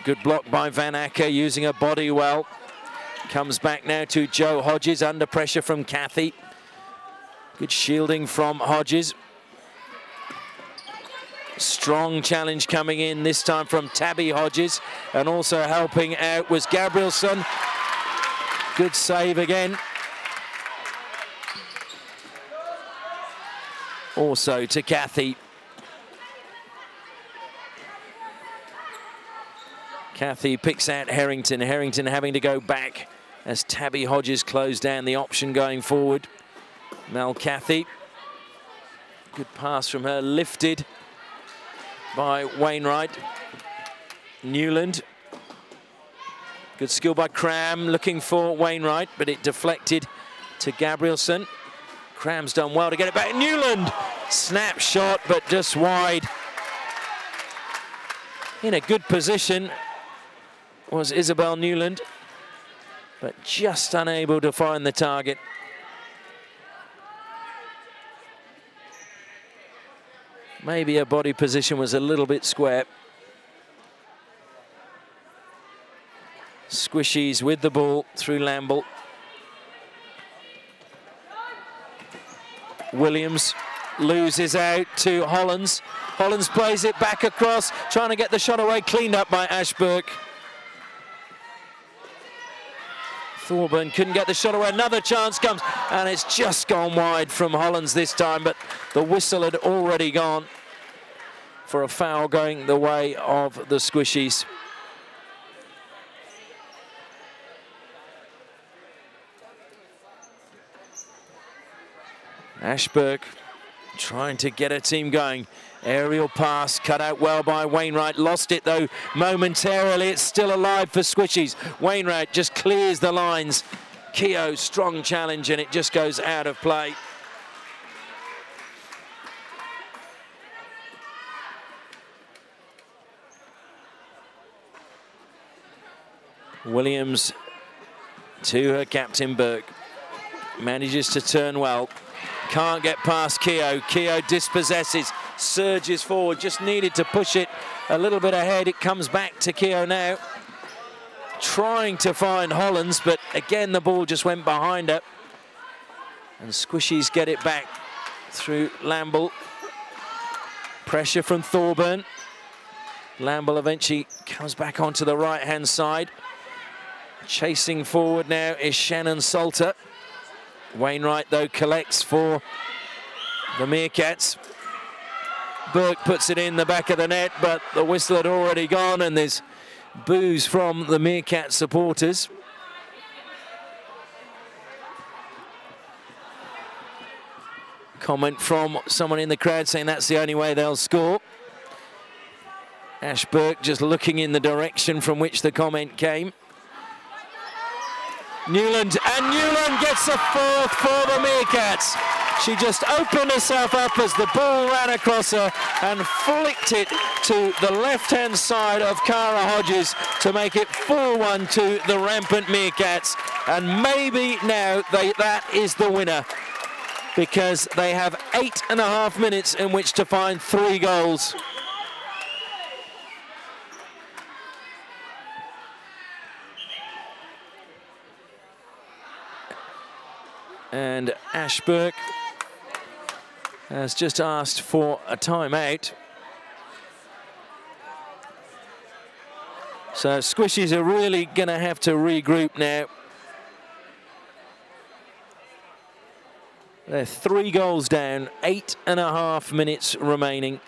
Good block by Van Acker, using her body well. Comes back now to Jo Hodges, under pressure from Kathy. Good shielding from Hodges. Strong challenge coming in, this time from Tabby Hodges. And also helping out was Gabrielson. Good save again. Also to Kathy. Kathy picks out Harrington. Harrington having to go back as Tabby Hodges closed down the option going forward. Mel Kathy. Good pass from her, lifted by Wainwright. Newland. Good skill by Cram, looking for Wainwright, but it deflected to Gabrielson. Cram's done well to get it back. Newland! Snap shot, but just wide. In a good position was Isabel Newland, but just unable to find the target. Maybe her body position was a little bit square. Squishies with the ball through Lamble. Williams loses out to Hollands. Hollands plays it back across, trying to get the shot away, cleaned up by Ashbrook. Thorburn couldn't get the shot away. Another chance comes, and it's just gone wide from Hollands this time, but the whistle had already gone for a foul going the way of the Squishies. Ashbrook trying to get her team going. Aerial pass cut out well by Wainwright. Lost it though momentarily. It's still alive for Squishies. Wainwright just clears the lines. Keogh, strong challenge, and it just goes out of play. Williams to her captain Burke. Manages to turn well. Can't get past Keogh. Keogh dispossesses, surges forward, just needed to push it a little bit ahead. It comes back to Keogh now. Trying to find Hollands, but again the ball just went behind her. And Squishies get it back through Lamble. Pressure from Thorburn. Lamble eventually comes back onto the right-hand side. Chasing forward now is Shannon Salter. Wainwright, though, collects for the Meerkatz. Burke puts it in the back of the net, but the whistle had already gone, and there's boos from the Meerkatz supporters. Comment from someone in the crowd saying that's the only way they'll score. Ash Burke just looking in the direction from which the comment came. Newland, and Newland gets a fourth for the Meerkatz. She just opened herself up as the ball ran across her and flicked it to the left-hand side of Cara Hodges to make it 4-1 to the Rampant Meerkatz. And maybe now that is the winner, because they have 8.5 minutes in which to find 3 goals. And Ashbrook has just asked for a timeout. So Squishies are really going to have to regroup now. They're 3 goals down, 8.5 minutes remaining.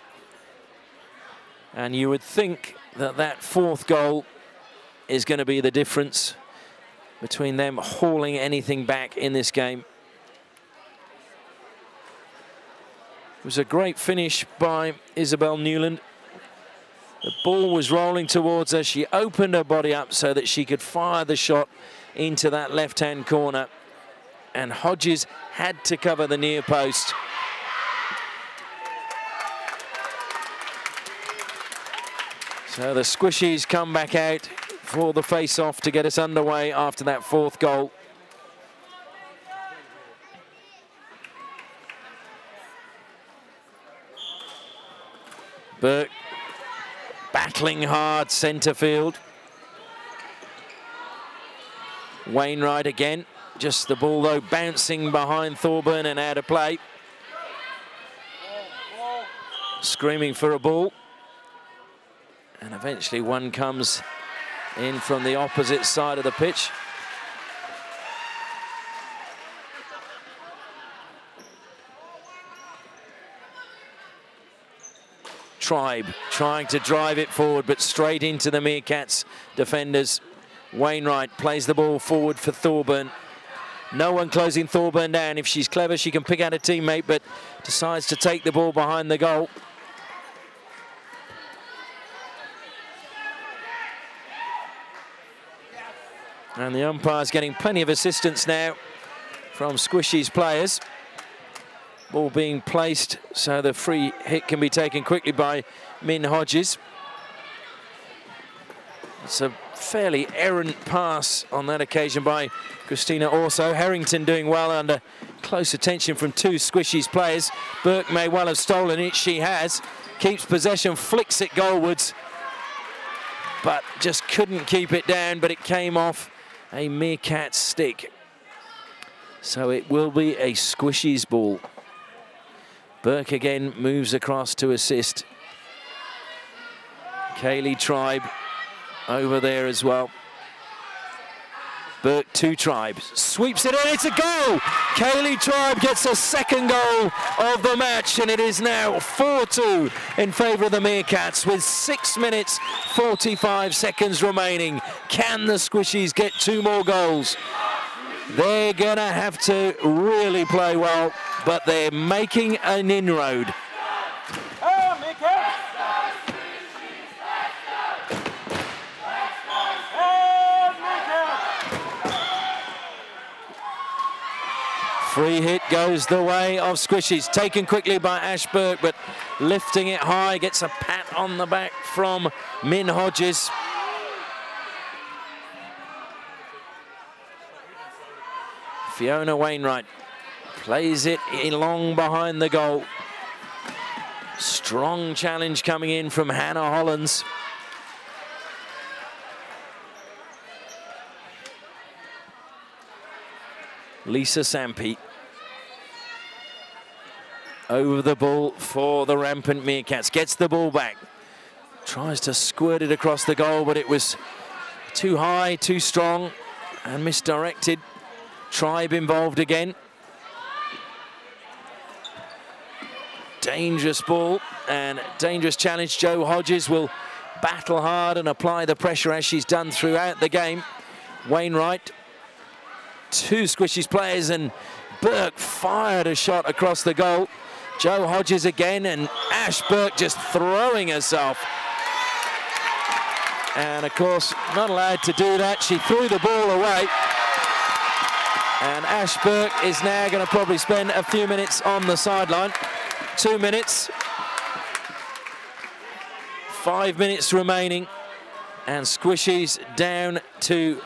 And you would think that that 4th goal is going to be the difference between them hauling anything back in this game. It was a great finish by Isabel Newland. The ball was rolling towards her. She opened her body up so that she could fire the shot into that left-hand corner. And Hodges had to cover the near post. So the Squishies come back out for the face-off to get us underway after that 4th goal. Burke battling hard centre field. Wainwright again. Just the ball, though, bouncing behind Thorburn and out of play. Screaming for a ball. And eventually one comes in from the opposite side of the pitch. Tribe trying to drive it forward, but straight into the Meerkatz defenders. Wainwright plays the ball forward for Thorburn. No one closing Thorburn down. If she's clever, she can pick out a teammate, but decides to take the ball behind the goal. And the umpire's getting plenty of assistance now from Squishies players. Ball being placed so the free hit can be taken quickly by Min Hodges. It's a fairly errant pass on that occasion by Christina Orso. Harrington doing well under close attention from 2 Squishies players. Burke may well have stolen it. She has. Keeps possession, flicks it goalwards, but just couldn't keep it down, but it came off a Meerkatz stick. So it will be a Squishies ball. Burke again moves across to assist. Kaylee Tribe over there as well. Burke to Tribe, sweeps it in, it's a goal! Kaylee Tribe gets a 2nd goal of the match, and it is now 4-2 in favour of the Meerkatz with 6 minutes 45 seconds remaining. Can the Squishies get 2 more goals? They're gonna have to really play well, but they're making an inroad. Free hit goes the way of Squishies, taken quickly by Ash Burke, but lifting it high, gets a pat on the back from Min Hodges. Fiona Wainwright plays it along behind the goal. Strong challenge coming in from Hannah Hollands. Lisa Sampi over the ball for the Rampant Meerkatz. Gets the ball back. Tries to squirt it across the goal, but it was too high, too strong, and misdirected. Tribe involved again. Dangerous ball and dangerous challenge. Jo Hodges will battle hard and apply the pressure as she's done throughout the game. Wainwright, 2 Squishies players, and Burke fired a shot across the goal. Jo Hodges again, and Ash Burke just throwing herself. And of course, not allowed to do that. She threw the ball away. And Ash Burke is now going to probably spend a few minutes on the sideline. 2 minutes. 5 minutes remaining. And Squishies down to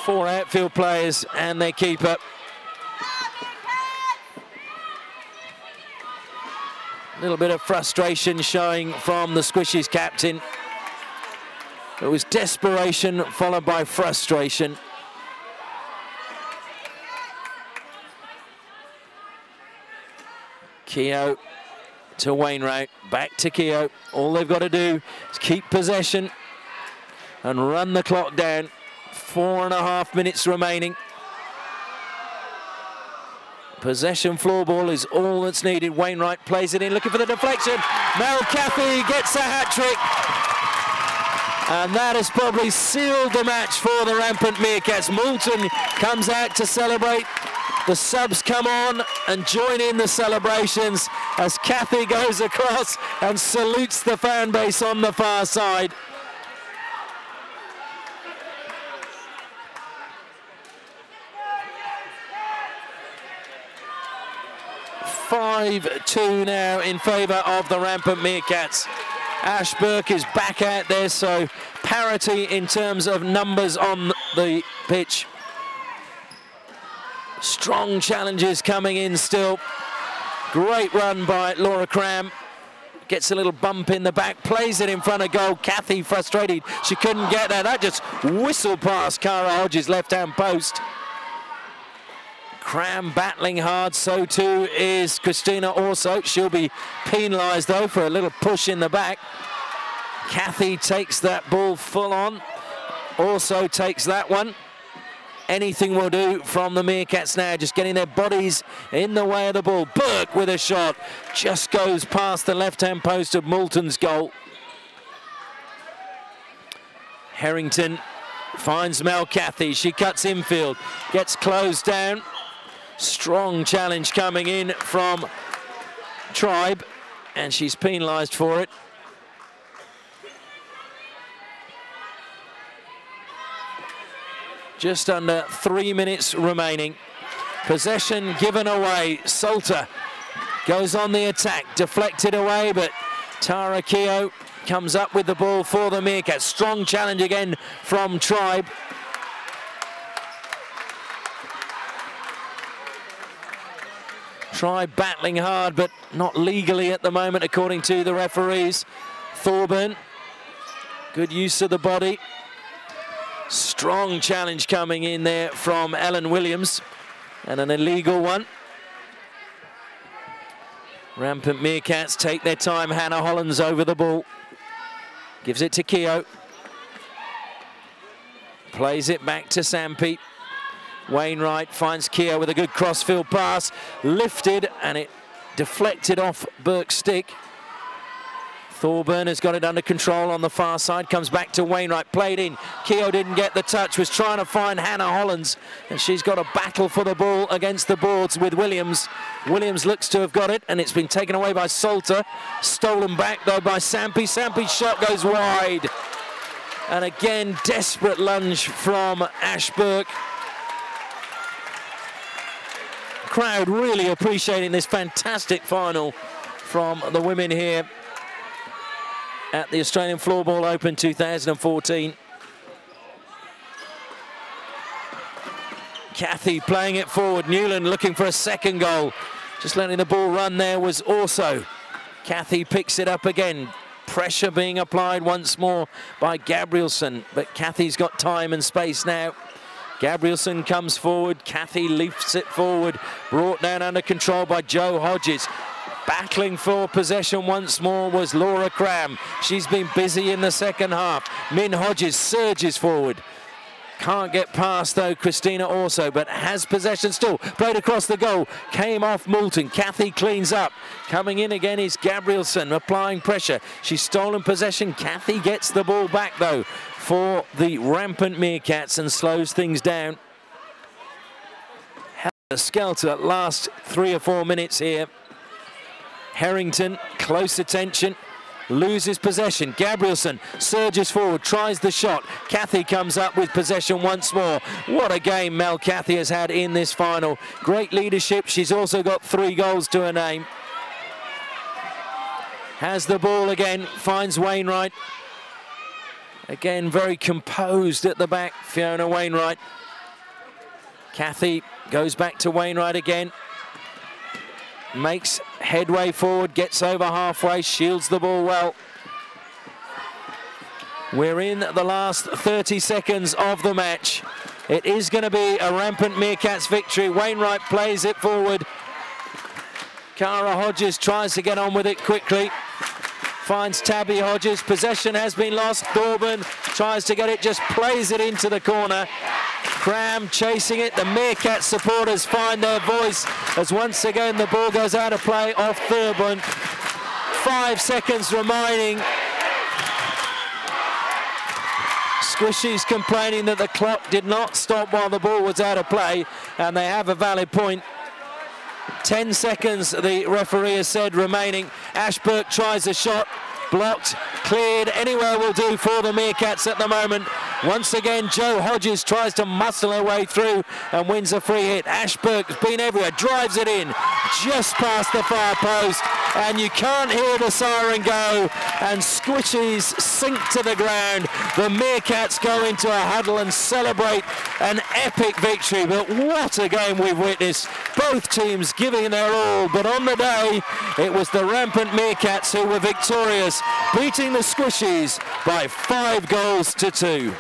4 outfield players and their keeper. A little bit of frustration showing from the Squishies captain. It was desperation followed by frustration. Keogh to Wainwright, back to Keogh. All they've got to do is keep possession. and run the clock down. 4.5 minutes remaining. Possession floor ball is all that's needed. Wainwright plays it in, looking for the deflection. Mel Cathy gets a hat-trick. And that has probably sealed the match for the Rampant Meerkatz. Moulton comes out to celebrate. The subs come on and join in the celebrations as Cathy goes across and salutes the fan base on the far side. (5-2) now in favour of the Rampant Meerkatz. Ash Burke is back out there, so parity in terms of numbers on the pitch. Strong challenges coming in still. Great run by Laura Cram. Gets a little bump in the back, plays it in front of goal. Cathy frustrated, she couldn't get there. That just whistled past Cara Hodges' left-hand post. Cram battling hard, so too is Christina Orso. She'll be penalised though for a little push in the back. Cathy takes that ball full on. Orso takes that one. Anything will do from the Meerkatz now, just getting their bodies in the way of the ball. Burke with a shot, just goes past the left-hand post of Moulton's goal. Harrington finds Mel Cathy, she cuts infield, gets closed down. Strong challenge coming in from Tribe, and she's penalised for it. Just under 3 minutes remaining. Possession given away. Salter goes on the attack, deflected away, but Tara Keogh comes up with the ball for the Meerkatz. Strong challenge again from Tribe. Tribe battling hard, but not legally at the moment, according to the referees. Thorburn, good use of the body. Strong challenge coming in there from Ellen Williams, and an illegal one. Rampant Meerkatz take their time. Hannah Hollands over the ball. Gives it to Keogh. Plays it back to Sampi. Wainwright finds Keogh with a good crossfield pass. Lifted, and it deflected off Burke's stick. Thorburn has got it under control on the far side, comes back to Wainwright, played in. Keogh didn't get the touch, was trying to find Hannah Hollands, and she's got a battle for the ball against the boards with Williams. Williams looks to have got it, and it's been taken away by Salter. Stolen back, though, by Sampi. Sampi's shot goes wide. And again, desperate lunge from Ash Burke. Crowd really appreciating this fantastic final from the women here at the Australian Floorball Open 2014. Cathy playing it forward. Newland looking for a second goal. Just letting the ball run there was Orso. Cathy picks it up again. Pressure being applied once more by Gabrielson, but Cathy's got time and space now. Gabrielson comes forward. Cathy lifts it forward. Brought down under control by Jo Hodges. Battling for possession once more was Laura Cram. She's been busy in the second half. Min Hodges surges forward. Can't get past, though, Christina Orso, but has possession still. Played across the goal. Came off Moulton. Cathy cleans up. Coming in again is Gabrielson, applying pressure. She's stolen possession. Cathy gets the ball back, though, for the Rampant Meerkatz and slows things down. Helter-skelter last 3 or 4 minutes here. Harrington, close attention, loses possession. Gabrielson surges forward, tries the shot. Cathy comes up with possession once more. What a game Mel Cathy has had in this final. Great leadership. She's also got 3 goals to her name. Has the ball again, finds Wainwright. Again, very composed at the back, Fiona Wainwright. Cathy goes back to Wainwright again. Makes headway forward, gets over halfway, shields the ball well. We're in the last 30 seconds of the match. It is going to be a Rampant Meerkatz victory. Wainwright plays it forward. Cara Hodges tries to get on with it quickly. finds Tabby Hodges. Possession has been lost. Thorburn tries to get it, just plays it into the corner. Cram chasing it. The Meerkatz supporters find their voice as once again the ball goes out of play off Thorburn. 5 seconds remaining. Squishies complaining that the clock did not stop while the ball was out of play, and they have a valid point. 10 seconds, the referee has said, remaining. Ashbrook tries a shot, blocked, cleared. Anywhere will do for the Meerkatz at the moment. Once again, Jo Hodges tries to muscle her way through and wins a free hit. Ashbrook's been everywhere, drives it in, just past the far post, and you can't hear the siren go, and Squishies sink to the ground. The Meerkatz go into a huddle and celebrate an epic victory, but what a game we've witnessed. Both teams giving their all, but on the day, it was the Rampant Meerkatz who were victorious, beating the Squishies by 5 goals to 2.